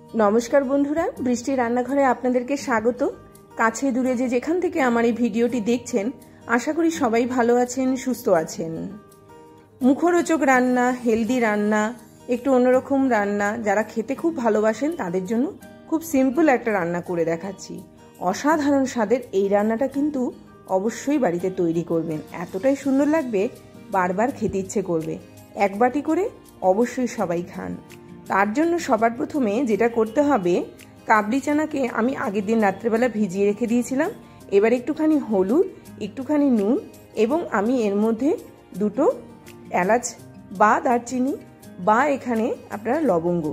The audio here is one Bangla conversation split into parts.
नमस्कार बंधुरा बृष्टि रान्नाघरे आपनादेरके स्वागत। काछे दूरे जे जेखान थेके आमार एई भिडियोटी देखछेन आशा करी सबाई भालो आछेन सुस्थ आछेन। मुखरोचक रान्ना, हेल्दी रान्ना, एकटु अन्यरकम रान्ना जारा खेते खूब भालोबासेन तादेर जोन्नो खूब सिम्पल एकटा रान्ना करे देखाच्छि। असाधारण स्वादेर एई रान्नाटा किन्तु अवश्यई बाड़ीते तैरी करबेन, एतटाई सुंदर लागबे बार बार खेते इচ্ছে करबे। एक बाटी करे अवश्यई सबाई खान। तार जोन्नो सबार प्रथमे जेटा करते हबे, काबली चानाके आमी आगेर दिन रात्रेबेला भिजिए रेखे दिएछिलाम। एबार एकटुखानी हलुद, एकटुखानी नुन एबं आमी एर मध्ये दुटो एलाच बा दारचिनी बा एखाने आपनारा लवंग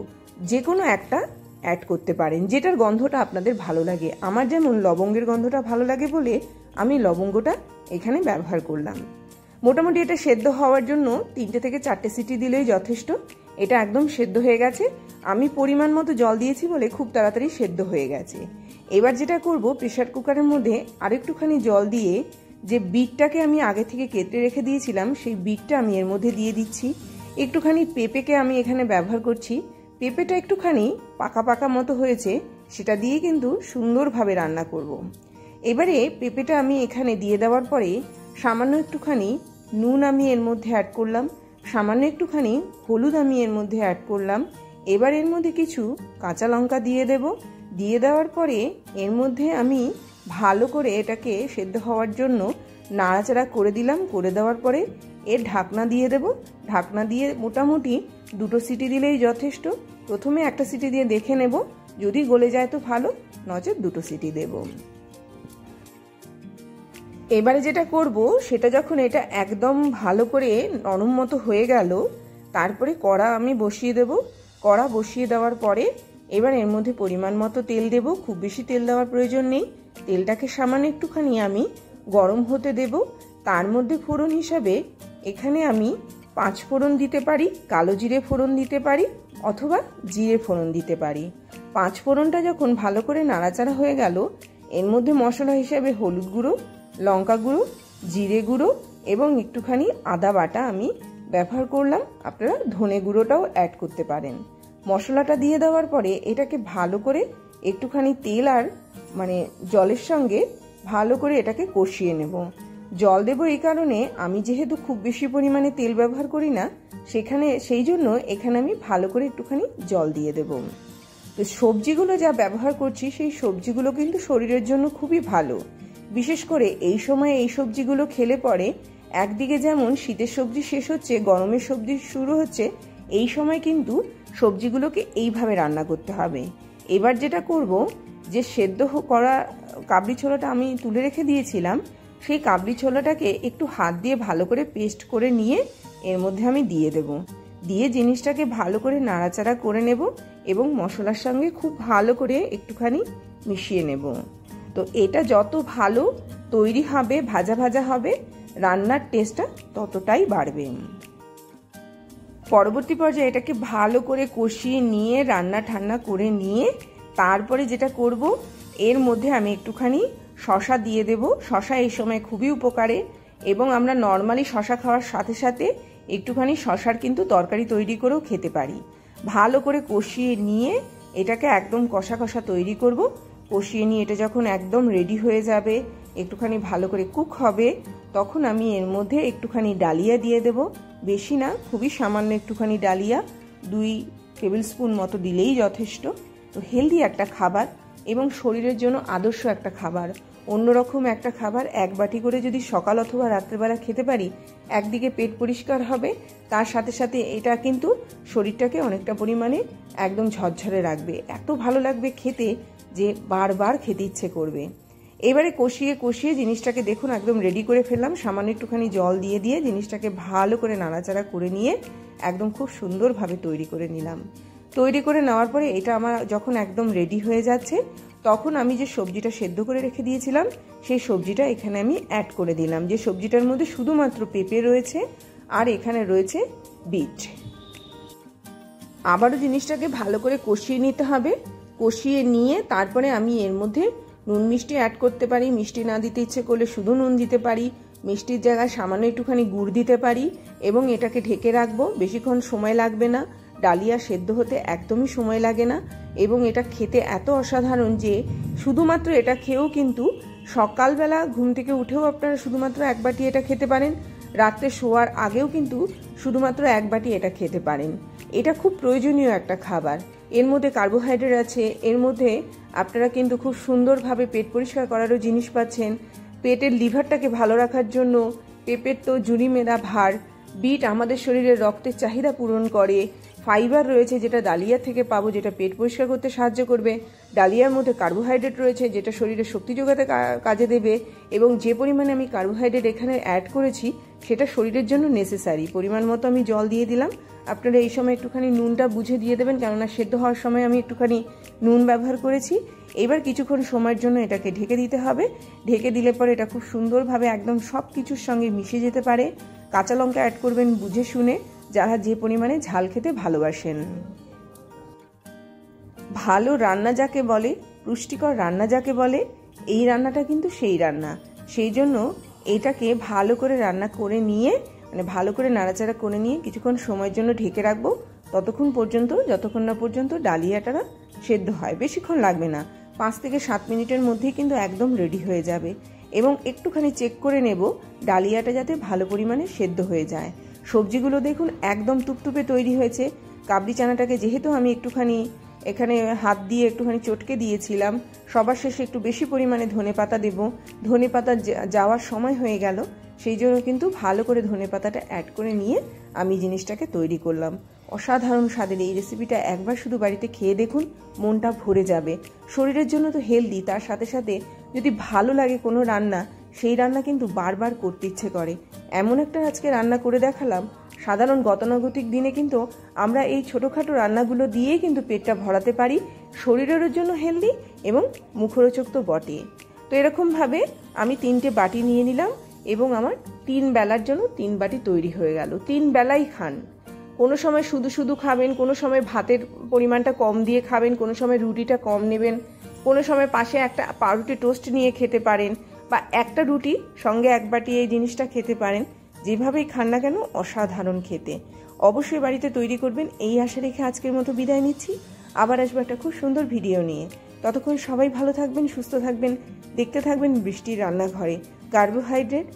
जे कोनो एकटा ऐड करते पारेन, जेटार गन्धटा आपनादेर भालो लागे। आमार जेमन लवंगेर गन्धटा भालो लागे बोले आमी लवंगटा एखाने व्यवहार करलाम। मोटामुटी এটা সেদ্ধ হওয়ার জন্য 3টে থেকে 4টে সিটি দিলেই যথেষ্ট। এটা একদম সেদ্ধ হয়ে গেছে। আমি পরিমাণ মতো জল দিয়েছি বলে খুব তাড়াতাড়ি সেদ্ধ হয়ে গেছে। এবার যেটা করব, প্রেসার কুকারের মধ্যে আরেকটুখানি জল দিয়ে যে বিটটাকে আমি আগে থেকে কেটে রেখে দিয়েছিলাম সেই বিটটা আমি এর মধ্যে দিয়ে দিচ্ছি। একটুখানি পেঁপেকে আমি এখানে ব্যবহার করছি। পেঁপেটা একটুখানি পাকা পাকা মতো হয়েছে, সেটা দিয়ে কিন্তু সুন্দরভাবে রান্না করব। এবারে পেঁপেটা আমি এখানে দিয়ে দেওয়ার পরে সামান্য একটুখানি নুন আমি এর মধ্যে অ্যাড করলাম, সামান্য একটুখানি হলুদ আমি এর মধ্যে অ্যাড করলাম। এবার এর মধ্যে কিছু কাঁচা লঙ্কা দিয়ে দেব। দিয়ে দেওয়ার পরে এর মধ্যে আমি ভালো করে এটাকে সেদ্ধ হওয়ার জন্য নাড়াচাড়া করে দিলাম। করে দেওয়ার পরে এর ঢাকনা দিয়ে দেব। ঢাকনা দিয়ে মোটামুটি 2টো সিটি দিলেই যথেষ্ট। প্রথমে একটা সিটি দিয়ে দেখে নেব, যদি গলে যায় তো ভালো, নচেত 2টো সিটি দেব। এবারে যেটা করব, সেটা যখন এটা একদম ভালো করে নরম মতো হয়ে গেল, তারপরে কড়া আমি বসিয়ে দেব। কড়া বসিয়ে দেওয়ার পরে এবার এর মধ্যে পরিমাণ মতো তেল দেব। খুব বেশি তেল দেওয়ার প্রয়োজন নেই। তেলটাকে সামান্য একটুখানি আমি গরম হতে দেব। তার মধ্যে ফোড়ন হিসাবে এখানে আমি 5 ফোড়ন দিতে পারি, কালো জিরে ফোড়ন দিতে পারি অথবা জিরে ফোড়ন দিতে পারি। 5 ফোড়নটা যখন ভালো করে নাড়াচাড়া হয়ে গেল, এর মধ্যে মশলা হিসাবে হলুদ গুঁড়ো, লঙ্কা গুঁড়ো, জিরে গুঁড়ো এবং একটুখানি আদা বাটা আমি ব্যবহার করলাম। আপনারা ধনে গুঁড়োটাও অ্যাড করতে পারেন। মশলাটা দিয়ে দেওয়ার পরে এটাকে ভালো করে একটুখানি তেল আর জলের সঙ্গে ভালো করে এটাকে কষিয়ে নেব। জল দেব এই কারণে, আমি যেহেতু খুব বেশি পরিমাণে তেল ব্যবহার করি না, সেই জন্য এখানে আমি ভালো করে একটুখানি জল দিয়ে দেব। তো সবজিগুলো যা ব্যবহার করছি সেই সবজিগুলো কিন্তু শরীরের জন্য খুবই ভালো। বিশেষ করে এই সময় এই সবজিগুলো খেলে পরে একদিকে যেমন শীতের সবজি শেষ হচ্ছে, গরমের সবজি শুরু হচ্ছে, এই সময় কিন্তু সবজিগুলোকে এইভাবে রান্না করতে হবে। এবার যেটা করব, যে সেদ্ধ করা কাবলি ছোলাটা আমি তুলে রেখে দিয়েছিলাম, সেই কাবলি ছোলাটাকে একটু হাত দিয়ে ভালো করে পেস্ট করে নিয়ে এর মধ্যে আমি দিয়ে দেব। দিয়ে জিনিসটাকে ভালো করে নাড়াচাড়া করে নেব এবং মশলার সঙ্গে খুব ভালো করে একটুখানি মিশিয়ে নেব। তো এটা যত ভালো তৈরি হবে, ভাজা ভাজা হবে, রান্নার টেস্টটা ততটাই বাড়বে। পরবর্তী পর্যায়ে এটাকে ভালো করে কষিয়ে নিয়ে রান্না ঠান্না করে নিয়ে তারপরে যেটা করব, এর মধ্যে আমি একটুখানি শসা দিয়ে দেব। শসা এই সময় খুবই উপকারে এবং আমরা নর্মালি শসা খাওয়ার সাথে সাথে একটুখানি শসার কিন্তু তরকারি তৈরি করেও খেতে পারি। ভালো করে কষিয়ে নিয়ে এটাকে একদম কষা কষা তৈরি করব। কষিয়ে নিয়ে এটা যখন একদম রেডি হয়ে যাবে, একটুখানি ভালো করে কুক হবে, তখন আমি এর মধ্যে একটুখানি ডালিয়া দিয়ে দেব। বেশি না, খুবই সামান্য একটুখানি ডালিয়া, 2 টেবিল স্পুন মতো দিলেই যথেষ্ট। তো হেলদি একটা খাবার এবং শরীরের জন্য আদর্শ একটা খাবার, অন্যরকম একটা খাবার। 1 বাটি করে যদি সকাল অথবা রাত্রেবেলা খেতে পারি, একদিকে পেট পরিষ্কার হবে, তার সাথে সাথে এটা কিন্তু শরীরটাকে অনেকটা পরিমাণে একদম ঝরঝরে রাখবে। এত ভালো লাগবে খেতে যে বারবার খেতে ইচ্ছে করবে। এবারে কষিয়ে কষিয়ে জিনিসটাকে দেখুন একদম রেডি করে ফেললাম। সামান্য একটুখানি জল দিয়ে দিয়ে জিনিসটাকে ভালো করে নাড়াচাড়া করে নিয়ে একদম খুব সুন্দরভাবে তৈরি করে নিলাম। তৈরি করে নেওয়ার পরে এটা আমার যখন একদম রেডি হয়ে যাচ্ছে, তখন আমি যে সবজিটা সেদ্ধ করে রেখে দিয়েছিলাম সেই সবজিটা এখানে আমি অ্যাড করে দিলাম। যে সবজিটার মধ্যে শুধুমাত্র পেঁপে রয়েছে আর এখানে রয়েছে বিট। আবারও জিনিসটাকে ভালো করে কষিয়ে নিতে হবে। কষিয়ে নিয়ে তারপরে আমি এর মধ্যে নুন মিষ্টি অ্যাড করতে পারি। মিষ্টি না দিতে ইচ্ছে করলে শুধু নুন দিতে পারি। মিষ্টির জায়গায় সামান্য একটুখানি গুড় দিতে পারি এবং এটাকে ঢেকে রাখবো। বেশিক্ষণ সময় লাগবে না। ডালিয়া সেদ্ধ হতে একদমই সময় লাগে না এবং এটা খেতে এত অসাধারণ যে শুধুমাত্র এটা খেয়েও কিন্তু সকালবেলা ঘুম থেকে উঠেও আপনারা শুধুমাত্র এক বাটি এটা খেতে পারেন, রাত্রে শোয়ার আগেও কিন্তু শুধুমাত্র এক বাটি এটা খেতে পারেন। এটা খুব প্রয়োজনীয় একটা খাবার। এর মধ্যে কার্বোহাইড্রেট আছে, এর মধ্যে আপনারা কিন্তু খুব সুন্দরভাবে পেট পরিষ্কার করারও জিনিস পাচ্ছেন। পেটের লিভারটাকে ভালো রাখার জন্য পেঁপের তো জুড়ি মেরা ভার, বিট আমাদের শরীরের রক্তের চাহিদা পূরণ করে, ফাইবার রয়েছে যেটা ডালিয়া থেকে পাবো, যেটা পেট পরিষ্কার করতে সাহায্য করবে। ডালিয়ার মধ্যে কার্বোহাইড্রেট রয়েছে যেটা শরীরে শক্তি যোগাতে কাজে দেবে, এবং যে পরিমাণে আমি কার্বোহাইড্রেট এখানে অ্যাড করেছি সেটা শরীরের জন্য নেসেসারি। পরিমাণ মতো আমি জল দিয়ে দিলাম। আপনারা এই সময় একটুখানি নুনটা বুঝে দিয়ে দেবেন, কেননা সেদ্ধ হওয়ার সময় আমি একটুখানি নুন ব্যবহার করেছি। এবার কিছুক্ষণ সময়ের জন্য এটাকে ঢেকে দিতে হবে। ঢেকে দিলে পরে এটা খুব সুন্দরভাবে একদম সব কিছুর সঙ্গে মিশে যেতে পারে। কাঁচা লঙ্কা অ্যাড করবেন বুঝে শুনে, যারা যে পরিমাণে ঝাল খেতে ভালোবাসেন। ভালো রান্না যাকে বলে, পুষ্টিকর রান্না যাকে বলে, এই রান্নাটা কিন্তু সেই রান্না। সেই জন্য এটাকে ভালো করে রান্না করে নিয়ে, মানে ভালো করে নাড়াচাড়া করে নিয়ে কিছুক্ষণ সময়ের জন্য ঢেকে রাখবো, ততক্ষণ পর্যন্ত যতক্ষণ না পর্যন্ত ডালিয়াটা সেদ্ধ হয়। বেশিক্ষণ লাগবে না, 5 থেকে 7 মিনিটের মধ্যেই কিন্তু একদম রেডি হয়ে যাবে। এবং একটুখানি চেক করে নেব ডালিয়াটা যাতে ভালো পরিমাণে সেদ্ধ হয়ে যায়। সবজিগুলো দেখুন একদম তুপতুপে তৈরি হয়েছে। কাবলি চানাটাকে যেহেতু আমি একটুখানি এখানে হাত দিয়ে একটুখানি চটকে দিয়েছিলাম, সবার শেষে একটু বেশি পরিমাণে ধনেপাতা দেব। ধনেপাতা যাওয়ার সময় হয়ে গেল, সেই জন্য কিন্তু ভালো করে ধনেপাতাটা অ্যাড করে নিয়ে আমি জিনিসটাকে তৈরি করলাম। অসাধারণ স্বাদের এই রেসিপিটা একবার শুধু বাড়িতে খেয়ে দেখুন, মনটা ভরে যাবে। শরীরের জন্য তো হেলদি, তার সাথে সাথে যদি ভালো লাগে কোনো রান্না, সেই রান্না কিন্তু বারবার করতে ইচ্ছে করে। এমন একটা আজকে রান্না করে দেখালাম। সাধারণ গতানুগতিক দিনে কিন্তু আমরা এই ছোটোখাটো রান্নাগুলো দিয়েই কিন্তু পেটটা ভরাতে পারি। শরীরের জন্য হেলদি এবং মুখরোচক তো বটে। তো এরকমভাবে আমি 3টে বাটি নিয়ে নিলাম এবং আমার 3 বেলার জন্য 3 বাটি তৈরি হয়ে গেল। 3 বেলাই খান। কোনো সময় শুধু শুধু খাবেন, কোনো সময় ভাতের পরিমাণটা কম দিয়ে খাবেন, কোনো সময় রুটিটা কম নেবেন, কোনো সময় পাশে একটা পাউরুটি টোস্ট নিয়ে খেতে পারেন, বা একটা রুটি সঙ্গে 1 বাটি এই জিনিসটা খেতে পারেন। যেভাবেই খান না কেন অসাধারণ খেতে। অবশ্যই বাড়িতে তৈরি করবেন, এই আশা রেখে আজকের মতো বিদায় নিচ্ছি। আবার আসবো একটা খুব সুন্দর ভিডিও নিয়ে। ততক্ষণ সবাই ভালো থাকবেন, সুস্থ থাকবেন, দেখতে থাকবেন বৃষ্টির রান্নাঘরে। কার্বোহাইড্রেট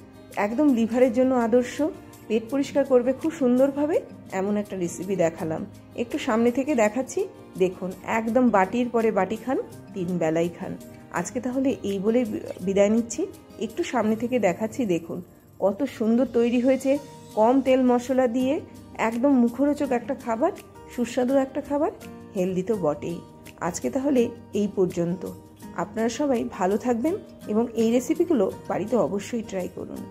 একদম লিভারের জন্য আদর্শ, পেট পরিষ্কার করবে খুব সুন্দরভাবে, এমন একটা রেসিপি দেখালাম। একটু সামনে থেকে দেখাচ্ছি, দেখুন একদম বাটির পরে বাটি খান, 3 বেলাই খান। আজকে তাহলে এই বলে বিদায় নিচ্ছি। একটু সামনে থেকে দেখাচ্ছি, দেখুন কত সুন্দর তৈরি হয়েছে, কম তেল মশলা দিয়ে একদম মুখরোচক একটা খাবার, সুস্বাদু একটা খাবার, হেলদি তো বটেই। আজকে তাহলে এই পর্যন্ত। আপনারা সবাই ভালো থাকবেন এবং এই রেসিপিগুলো বাড়িতে অবশ্যই ট্রাই করুন।